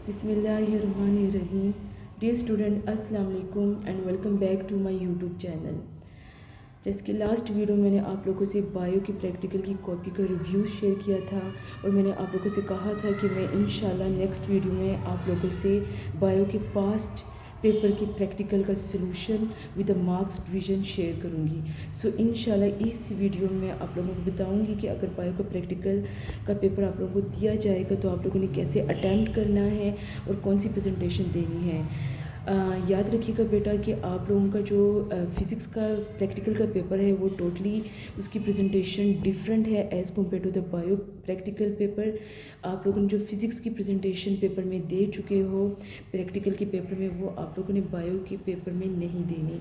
बिस्मिल्लाहिर्रहमानिर्रहीम। Dear student, अस्सलाम वालेकुम and welcome back to my YouTube channel. जैसे कि लास्ट वीडियो मैंने आप लोगों से बायो की प्रैक्टिकल की कॉपी का रिव्यू शेयर किया था और मैंने आप लोगों से कहा था कि मैं इंशाल्लाह नेक्स्ट वीडियो में आप लोगों से बायो के पास्ट पेपर की प्रैक्टिकल का solution with the marks division share करूंगी। सो इंशाल्लाह इस वीडियो में आप लोगों को बताऊंगी कि अगर बायो का प्रैक्टिकल का पेपर आप लोगों को दिया जाएगा तो आप लोगों ने कैसे अटैम्प्ट करना है और कौन सी प्रेजेंटेशन देनी है। याद रखिएगा बेटा कि आप लोगों का जो फ़िज़िक्स का प्रैक्टिकल का पेपर है वो टोटली उसकी प्रेजेंटेशन डिफरेंट है as compare to the bio practical paper. आप लोगों ने जो फ़िज़िक्स की प्रेजेंटेशन पेपर में दे चुके हो प्रैक्टिकल के पेपर में, वो आप लोगों ने बायो के पेपर में नहीं देनी।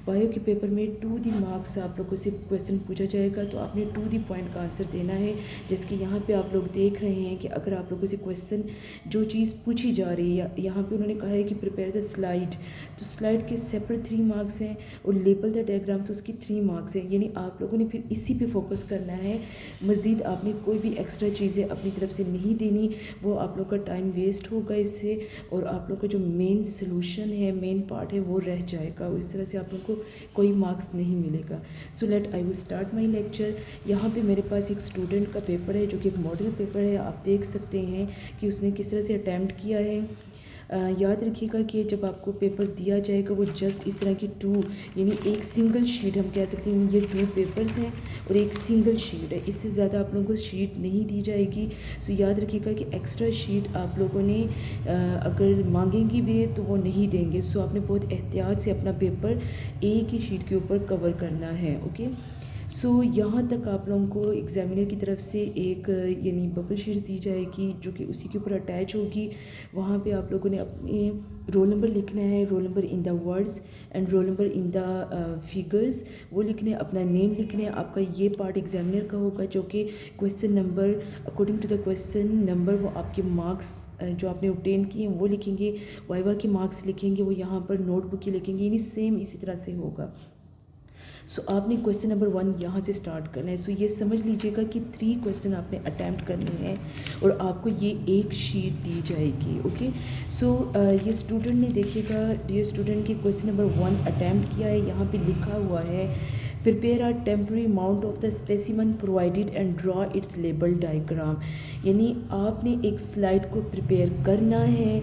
बायो के पेपर में टू दी मार्क्स आप लोगों से क्वेश्चन पूछा जाएगा तो आपने टू दी पॉइंट का आंसर देना है। जैसे कि यहाँ पे आप लोग देख रहे हैं कि अगर आप लोगों से क्वेश्चन जो चीज़ पूछी जा रही है, यहाँ पे उन्होंने कहा है कि प्रिपेयर द स्लाइड, तो स्लाइड के सेपरेट 3 मार्क्स हैं और लेबल द डायग्राम तो उसकी 3 मार्क्स हैं। यानी आप लोगों ने फिर इसी पे फोकस करना है। मज़ीद आपने कोई भी एक्स्ट्रा चीज़ें अपनी तरफ से नहीं देनी, वो आप लोग का टाइम वेस्ट होगा इससे और आप लोग का जो मेन सोल्यूशन है, मेन पार्ट है, वो रह जाएगा। इस तरह से आप लोग को कोई मार्क्स नहीं मिलेगा। So let I will start my lecture. यहाँ पे मेरे पास एक स्टूडेंट का पेपर है जो कि एक मॉडल पेपर है। आप देख सकते हैं कि उसने किस तरह से अटैम्प्ट किया है। याद रखिएगा कि जब आपको पेपर दिया जाएगा वो जस्ट इस तरह की यानी एक सिंगल शीट हम कह सकते हैं, ये 2 पेपर्स हैं और एक सिंगल शीट है। इससे ज़्यादा आप लोगों को शीट नहीं दी जाएगी। सो याद रखिएगा कि एक्स्ट्रा शीट आप लोगों ने अगर मांगेंगी भी तो वो नहीं देंगे। सो आपने बहुत एहतियात से अपना पेपर एक ही शीट के ऊपर कवर करना है। ओके, सो यहाँ तक आप लोगों को एग्ज़ामिनर की तरफ से एक यानी बबल शीट्स दी जाएगी जो कि उसी के ऊपर अटैच होगी। वहाँ पे आप लोगों ने अपने रोल नंबर लिखना है, roll number in the words and roll number in the figures, वो लिखने, अपना नेम लिखने। आपका ये पार्ट एग्ज़ामिनर का होगा जो कि question number according to the question number वो आपके मार्क्स जो आपने ऑब्टेन किए हैं वो लिखेंगे। वाइवा के मार्क्स लिखेंगे वो यहाँ पर नोटबुक के लिखेंगे, यानी सेम इसी तरह से होगा। सो आपने क्वेश्चन नंबर 1 यहाँ से स्टार्ट करना है। सो ये समझ लीजिएगा कि 3 क्वेश्चन आपने अटैम्प्ट करने हैं और आपको ये एक शीट दी जाएगी। ओके, सो ये स्टूडेंट ने देखिएगा, डियर स्टूडेंट, के क्वेश्चन नंबर 1 अटैम्प्ट किया है। यहाँ पे लिखा हुआ है prepare a temporary mount of the specimen provided and draw it's label diagram. यानी आपने एक स्लाइड को प्रिपेयर करना है,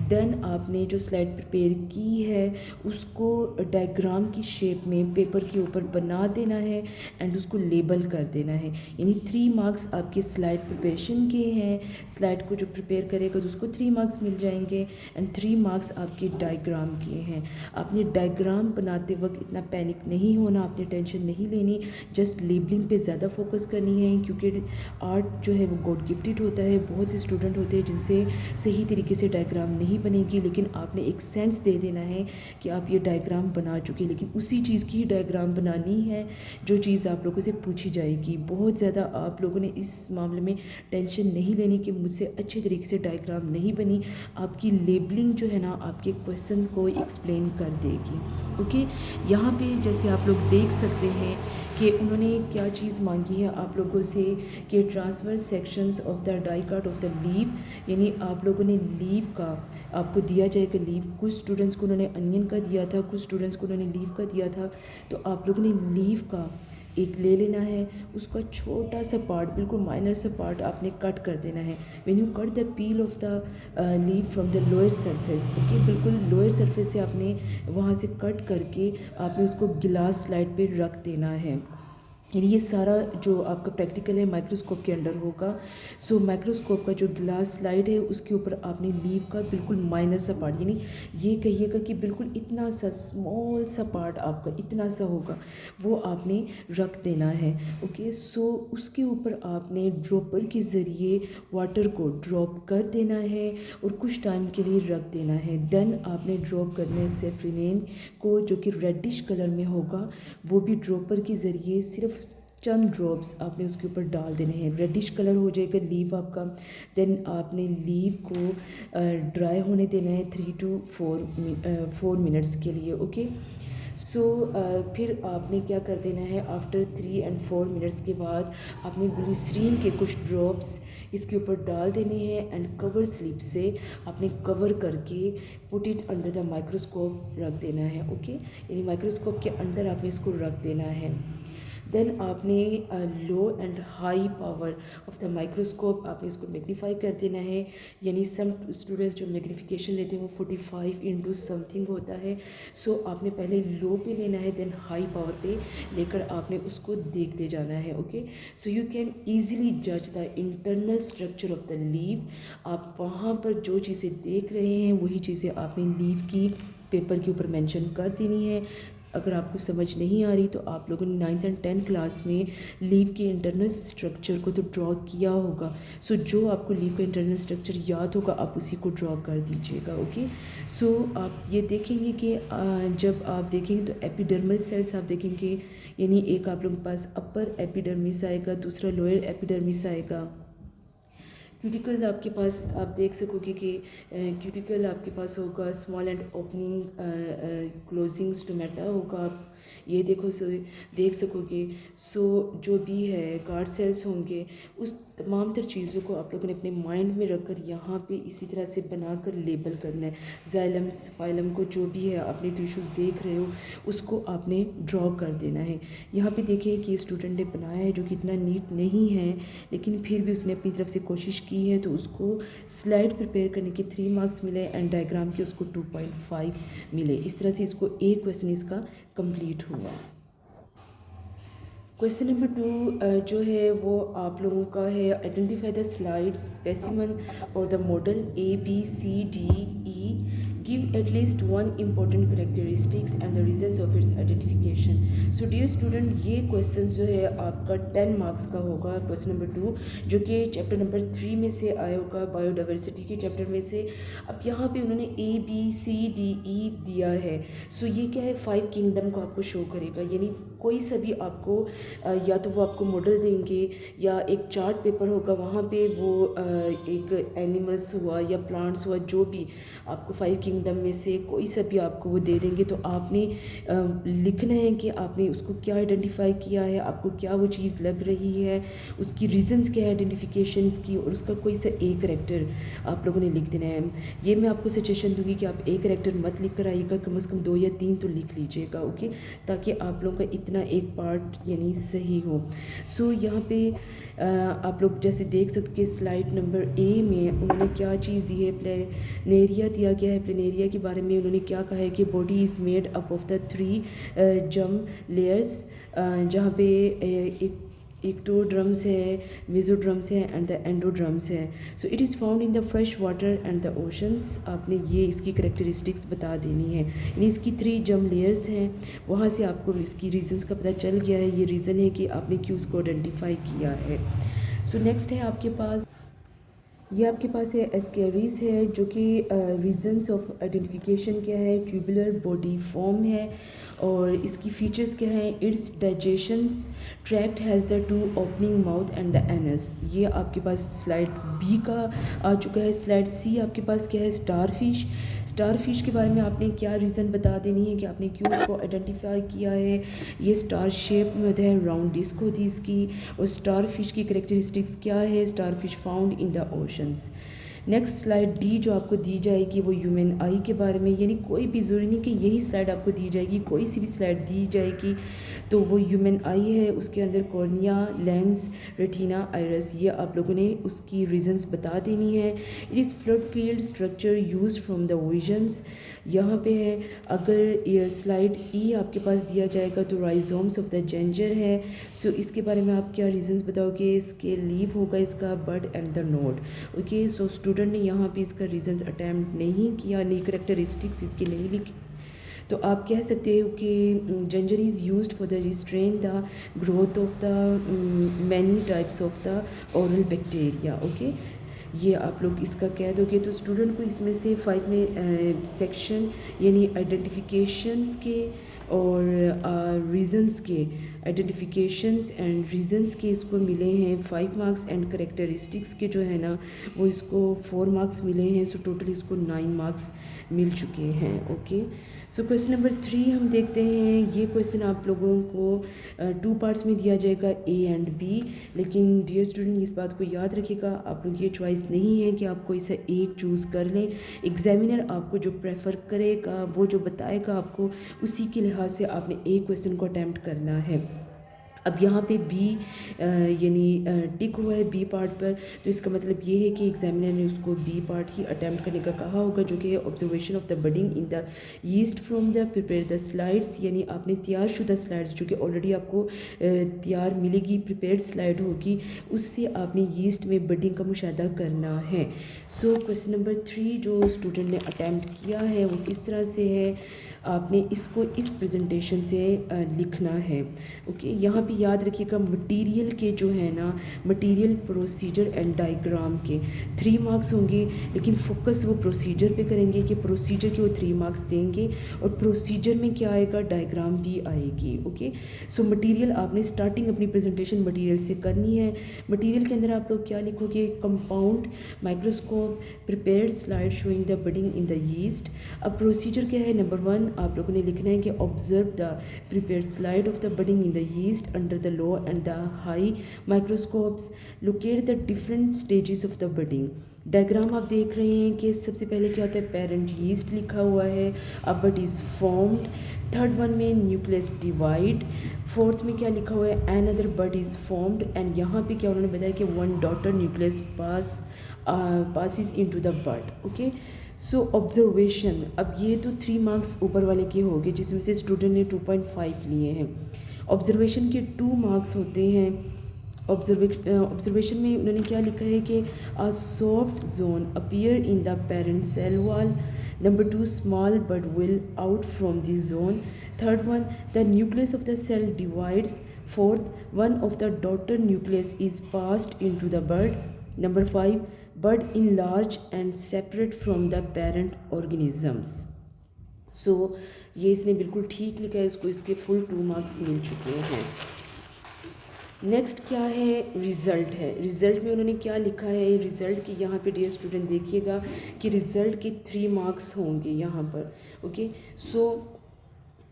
देन आपने जो स्लाइड प्रिपेयर की है उसको डायग्राम की शेप में पेपर के ऊपर बना देना है एंड उसको लेबल कर देना है। यानी 3 मार्क्स आपके स्लाइड प्रिपरेशन के हैं। स्लाइड को जो प्रिपेयर करेगा तो उसको 3 मार्क्स मिल जाएंगे एंड 3 मार्क्स आपके डायग्राम के हैं। आपने डायग्राम बनाते वक्त इतना पैनिक नहीं होना, आपने टेंशन नहीं लेनी, जस्ट लेबलिंग पे ज़्यादा फोकस करनी है क्योंकि आर्ट जो है वो गॉड गिफ्टेड होता है। बहुत से स्टूडेंट होते हैं जिनसे सही तरीके से डायग्राम नहीं बनेगी, लेकिन आपने एक सेंस दे देना है कि आप ये डायग्राम बना चुके, लेकिन उसी चीज़ की डायग्राम बनानी है जो चीज़ आप लोगों से पूछी जाएगी। बहुत ज़्यादा आप लोगों ने इस मामले में टेंशन नहीं लेनी कि मुझसे अच्छे तरीके से डायग्राम नहीं बनी। आपकी लेबलिंग जो है ना आपके क्वेश्चन को एक्सप्लेन कर देगी। ओके, यहाँ पे जैसे आप लोग देख सकते हैं कि उन्होंने क्या चीज़ मांगी है आप लोगों से कि transverse sections of the dicot of the leaf. यानी आप लोगों ने लीव का आपको दिया जाएगा लीव। कुछ स्टूडेंट्स को उन्होंने अनियन का दिया था, कुछ स्टूडेंट्स को उन्होंने लीव का दिया था। तो आप लोगों ने लीव का एक ले लेना है, उसका छोटा सा पार्ट, बिल्कुल माइनर सा पार्ट आपने कट कर देना है। When you cut the peel of the leave from the lower surface, okay, बिल्कुल लोअर सरफेस से आपने वहाँ से कट करके आपने उसको गिलास स्लाइड पे रख देना है। यानी ये सारा जो आपका प्रैक्टिकल है माइक्रोस्कोप के अंडर होगा। सो माइक्रोस्कोप का जो ग्लास स्लाइड है उसके ऊपर आपने लीव का बिल्कुल माइनर सा पार्ट, यानी ये कहिएगा कि बिल्कुल इतना सा स्मॉल सा पार्ट आपका इतना सा होगा, वो आपने रख देना है। ओके, सो उसके ऊपर आपने ड्रॉपर के ज़रिए वाटर को ड्रॉप कर देना है और कुछ टाइम के लिए रख देना है। देन आपने ड्रॉप करने से फ्रीनेन को जो कि रेडिश कलर में होगा वो भी ड्रॉपर के ज़रिए सिर्फ चंद ड्रॉप्स आपने उसके ऊपर डाल देने हैं। रेडिश कलर हो जाएगा लीव आपका। देन आपने लीव को ड्राई होने देना है 3 to 4 मिनट्स के लिए। ओके, सो फिर आपने क्या कर देना है, आफ्टर 3 and 4 मिनट्स के बाद आपने ग्लिसरीन के कुछ ड्रॉप्स इसके ऊपर डाल देने हैं एंड कवर स्लिप से आपने कवर करके put it under the microscope रख देना है। ओके, यानी माइक्रोस्कोप के अंदर आपने इसको रख देना है। देन आपने low and high power of the microscope आपने इसको मैग्नीफाई कर देना है। यानी सम स्टूडेंट्स जो मैग्नीफिकेशन लेते हैं वो 45 इंटू समथिंग होता है। सो आपने पहले लो पे लेना है, देन हाई पावर पे लेकर आपने उसको देखते जाना है। Okay, so you can easily जज the internal structure of the leaf. आप वहाँ पर जो चीज़ें देख रहे हैं वही चीज़ें आपने लीव की पेपर के ऊपर मेंशन कर देनी है। अगर आपको समझ नहीं आ रही तो आप लोगों ने 9th and 10th क्लास में लीव के इंटरनल स्ट्रक्चर को तो ड्रॉ किया होगा। सो जो आपको लीव का इंटरनल स्ट्रक्चर याद होगा आप उसी को ड्रॉ कर दीजिएगा। ओके, सो आप ये देखेंगे कि जब आप देखेंगे तो एपिडर्मल सेल्स आप देखेंगे, यानी एक आप लोगों के पास अपर एपिडर्मिस आएगा, दूसरा लोअर एपिडर्मिस आएगा। क्यूटिकल्स आपके पास आप देख सकोगे कि क्यूटिकल आपके पास होगा, small and opening closing stomata होगा, आप ये देख सकोगे। सो जो भी है गार्ड सेल्स होंगे, उस तमाम तर चीज़ों को आप लोगों ने अपने माइंड में रखकर यहाँ पे इसी तरह से बनाकर लेबल करना है। जाइलम्स फाइलम को जो भी है आपने टिश्यूज़ देख रहे हो उसको आपने ड्रॉ कर देना है। यहाँ पे देखें कि स्टूडेंट ने बनाया है जो कि इतना नीट नहीं है, लेकिन फिर भी उसने अपनी तरफ से कोशिश की है, तो उसको स्लाइड प्रिपेयर करने के 3 मार्क्स मिले एंड डायग्राम के उसको 2.5 मिले। इस तरह से इसको एक क्वेश्चन इसका कंप्लीट हुआ। क्वेश्चन नंबर 2 जो है वो आप लोगों का है, आइडेंटिफाई द स्लाइड स्पेसिमन और the model ABCDE, give at least one important characteristics and the reasons of its identification. So dear student, ये क्वेश्चन जो है आपका 10 मार्क्स का होगा। क्वेश्चन नंबर 2 जो कि चैप्टर नंबर 3 में से आया होगा, बायोडाइवर्सिटी के चैप्टर में से। अब यहाँ पे उन्होंने ABCDE दिया है। सो ये क्या है, 5 किंगडम को आपको शो करेगा, यानी कोई सा भी आपको या तो वो आपको मॉडल देंगे या एक चार्ट पेपर होगा, वहाँ पे वो एक एनिमल्स हुआ या प्लांट्स हुआ, जो भी आपको 5 किंगडम में से कोई सा भी आपको वो दे देंगे। तो आपने लिखना है कि आपने उसको क्या आइडेंटिफाई किया है, आपको क्या वो चीज़ लग रही है, उसकी रीजंस क्या है आइडेंटिफिकेशन की, और उसका कोई सा एक करैक्टर आप लोगों ने लिख देना है। ये मैं आपको सजेशन दूंगी कि आप एक करैक्टर मत लिख कर आइएगा, कम से कम 2 या 3 तो लिख लीजिएगा। ओके, ताकि आप लोगों का इतना एक पार्ट यानी सही हो। सो यहाँ पे आप लोग जैसे देख सकते कि स्लाइड नंबर A में उन्होंने क्या चीज़ दी है, प्लेनेरिया दिया गया है। प्लेनेरिया के बारे में उन्होंने क्या कहा है कि body is made up of the 3 जम लेयर्स, जहाँ पे एक एक्टोड्रम्स है, मेसोड्रम्स है एंड द एंडोड्रम्स है। So it is found in the fresh water and the oceans. आपने ये इसकी करेक्टरिस्टिक्स बता देनी है, यानी इसकी 3 जम लेयर्स हैं। वहाँ से आपको इसकी रीजंस का पता चल गया है, ये रीज़न है कि आपने क्यों उसको आइडेंटिफाई किया है। सो नेक्स्ट है आपके पास, ये आपके पास है एस्केरीज है, जो कि रीजंस ऑफ आइडेंटिफिकेशन क्या है, ट्यूबुलर बॉडी फॉर्म है और इसकी फीचर्स क्या हैं, it's digestions tract has the 2 opening mouth and the anus. ये आपके पास स्लाइड B का आ चुका है। स्लाइड C आपके पास क्या है, स्टार फिश के बारे में आपने क्या रीज़न बता देनी है कि आपने क्यों उसको आइडेंटिफाई किया है। ये स्टार शेप में होता है, राउंड डिस्क होती है इसकी। और स्टार फिश की करेक्टरिस्टिक्स क्या है, star fish found in the oceans. Next slide D जो आपको दी जाएगी वो ह्यूमन आई के बारे में, यानी कोई भी ज़रूरी नहीं कि यही स्लाइड आपको दी जाएगी, कोई सी भी स्लाइड दी जाएगी तो वो ह्यूमन आई है। उसके अंदर कॉर्निया, लेंस, रेटिना, आइरस, ये आप लोगों ने उसकी रीजंस बता देनी है। It is flood field structure use from the visions, यहाँ पे है। अगर ये स्लाइड E आपके पास दिया जाएगा तो राइजोम्स ऑफ द जेंजर है। सो इसके बारे में आप क्या रीजंस बताओगे, इसके लीव होगा इसका, bud and the node. Okay, so student ने यहाँ पे इसका रीजंस अटैम्प्ट नहीं किया, नहीं करेक्टरिस्टिक्स इसकी नहीं लिखी, तो आप कह सकते हो कि ginger is used for the restrain the growth of the many types of the oral bacteria. Okay, ये आप लोग इसका कह दोगे तो स्टूडेंट को इसमें से 5 में सेक्शन यानी आइडेंटिफिकेशंस के और रीज़न्स के आइडेंटिफिकेशंस एंड रीज़न्स के इसको मिले हैं 5 मार्क्स एंड करेक्टरिस्टिक्स के जो है ना वो इसको 4 मार्क्स मिले हैं। सो टोटल इसको 9 मार्क्स मिल चुके हैं। ओके, सो क्वेश्चन नंबर 3 हम देखते हैं। ये क्वेश्चन आप लोगों को 2 पार्ट्स में दिया जाएगा, ए एंड बी। लेकिन डियर स्टूडेंट इस बात को याद रखिएगा, आप लोग ये चॉइस नहीं है कि आपको इसे एक चूज़ कर लें। एग्जामिनर आपको जो प्रेफर करेगा, वो जो बताएगा आपको, उसी के लिहाज से आपने एक क्वेश्चन को अटैम्प्ट करना है। अब यहाँ पे बी यानी टिक हुआ है बी पार्ट पर, तो इसका मतलब ये है कि एग्जामिनर ने उसको बी पार्ट ही अटैम्प्ट करने का कहा होगा, जो कि है observation of the budding in the yeast from the prepare the slides. यानी आपने तैयार शुदा स्लाइड्स जो कि ऑलरेडी आपको तैयार मिलेगी, प्रिपेयर्ड स्लाइड होगी, उससे आपने यीस्ट में बडिंग का मुशाहिदा करना है। सो क्वेश्चन नंबर 3 जो स्टूडेंट ने अटैम्प्ट किया है वो किस तरह से है, आपने इसको इस प्रेजेंटेशन से लिखना है। ओके, यहाँ पे याद रखिएगा मटेरियल के जो है ना, मटेरियल, प्रोसीजर एंड डायग्राम के 3 मार्क्स होंगे, लेकिन फोकस वो प्रोसीजर पे करेंगे कि प्रोसीजर के वो 3 मार्क्स देंगे और प्रोसीजर में क्या आएगा, डायग्राम भी आएगी। ओके, सो मटेरियल आपने स्टार्टिंग अपनी प्रेजेंटेशन मटेरियल से करनी है। मटेरियल के अंदर आप लोग क्या लिखोगे, compound, microscope, prepared slide showing the budding in the yeast. अब प्रोसीजर क्या है, नंबर 1 आप लोगों ने लिखना है कि observe the prepared slide of the budding in the yeast under the low and the high microscopes, locate the different stages of the budding. Diagram आप देख रहे हैं कि सबसे पहले क्या होता है, पेरेंट यीस्ट लिखा हुआ है, a bud is formed. Third one में न्यूक्लियस डिवाइड। फोर्थ में क्या लिखा हुआ है, another bud is formed. And यहाँ पे क्या उन्होंने बताया कि 1 daughter nucleus passes into the bud। Okay, so observation, अब ये तो 3 मार्क्स ऊपर वाले के हो गए जिसमें से स्टूडेंट ने 2.5 लिए हैं। ऑब्जर्वेशन के 2 मार्क्स होते हैं। ऑब्जर्वेशन में उन्होंने क्या लिखा है कि a soft zone appear in the parent cell wall. Number 2 small bud will out from the zone. Third one the nucleus of the cell divides. Fourth one of the daughter nucleus is passed into the bud. Number 5 bud enlarge and separate from the parent organisms. So ये इसने बिल्कुल ठीक लिखा है, इसको इसके full 2 marks मिल चुके हैं। नेक्स्ट क्या है, रिज़ल्ट है। रिज़ल्ट में उन्होंने क्या लिखा है, रिज़ल्ट की यहाँ पे डियर स्टूडेंट देखिएगा कि रिज़ल्ट के 3 मार्क्स होंगे यहाँ पर। ओके, सो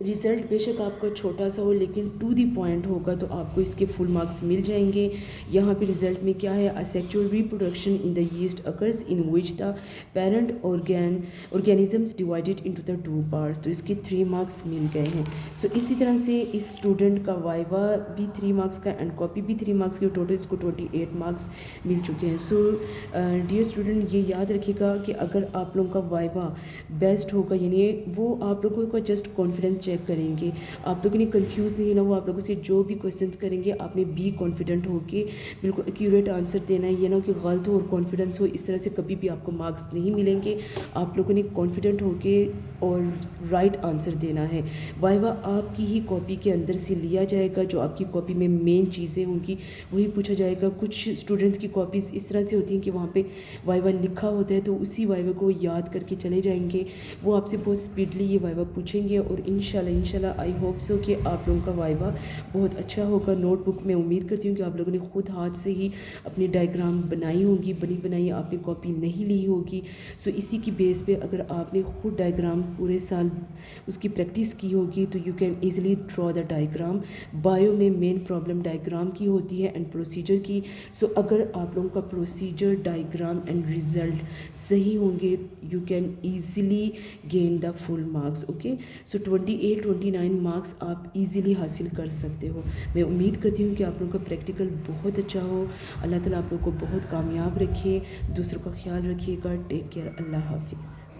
रिज़ल्ट बेशक आपका छोटा सा हो लेकिन टू दी पॉइंट होगा तो आपको इसके फुल मार्क्स मिल जाएंगे। यहाँ पे रिज़ल्ट में क्या है, asexual reproduction in the yeast occurs in which the parent organisms divided into the 2 parts. तो इसके 3 मार्क्स मिल गए हैं। सो इसी तरह से इस स्टूडेंट का वाइवा भी 3 मार्क्स का एंड कॉपी भी 3 मार्क्स की, टोटल इसको 28 मार्क्स मिल चुके हैं। सो डियर स्टूडेंट ये याद रखिएगा कि अगर आप लोगों का वाइवा बेस्ट होगा, यानी वो आप लोगों का जस्ट कॉन्फिडेंस चेक करेंगे, आप लोगों ने कंफ्यूज नहीं ना, वो आप लोगों से जो भी क्वेश्चंस करेंगे आपने बी कॉन्फिडेंट होके बिल्कुल एक्यूरेट आंसर देना है। ये ना कि गलत हो और कॉन्फिडेंस हो, इस तरह से कभी भी आपको मार्क्स नहीं मिलेंगे। आप लोगों ने कॉन्फिडेंट होके और राइट आंसर देना है। वाइवा आपकी ही कॉपी के अंदर से लिया जाएगा, जो आपकी कॉपी में मेन चीज़ें होंगी वही पूछा जाएगा। कुछ स्टूडेंट्स की कॉपीज़ इस तरह से होती हैं कि वहाँ पे वाइवा लिखा होता है तो उसी वाइवा को याद करके चले जाएंगे, वो आपसे बहुत स्पीडली ये वाइवा पूछेंगे और इंशाल्लाह आई होप सो कि आप लोगों का वाइवा बहुत अच्छा होगा। नोटबुक में उम्मीद करती हूँ कि आप लोगों ने खुद हाथ से ही अपनी डायग्राम बनाई होंगी, बनी बनाई आपने कॉपी नहीं ली होगी। सो इसी की बेस पे अगर आपने खुद डायग्राम पूरे साल उसकी प्रैक्टिस की होगी तो you can easily draw the diagram. Bio में मेन प्रॉब्लम डायग्राम की होती है एंड प्रोसीजर की। सो अगर आप लोगों का प्रोसीजर, डायग्राम एंड रिज़ल्ट सही होंगे you can easily gain the full marks. Okay, so 28-29 marks आप इजीली हासिल कर सकते हो। मैं उम्मीद करती हूँ कि आप लोगों का प्रैक्टिकल बहुत अच्छा हो। अल्लाह ताला आप लोगों को बहुत कामयाब रखे। दूसरों का ख्याल रखिएगा। Take care. अल्लाह हाफिज़।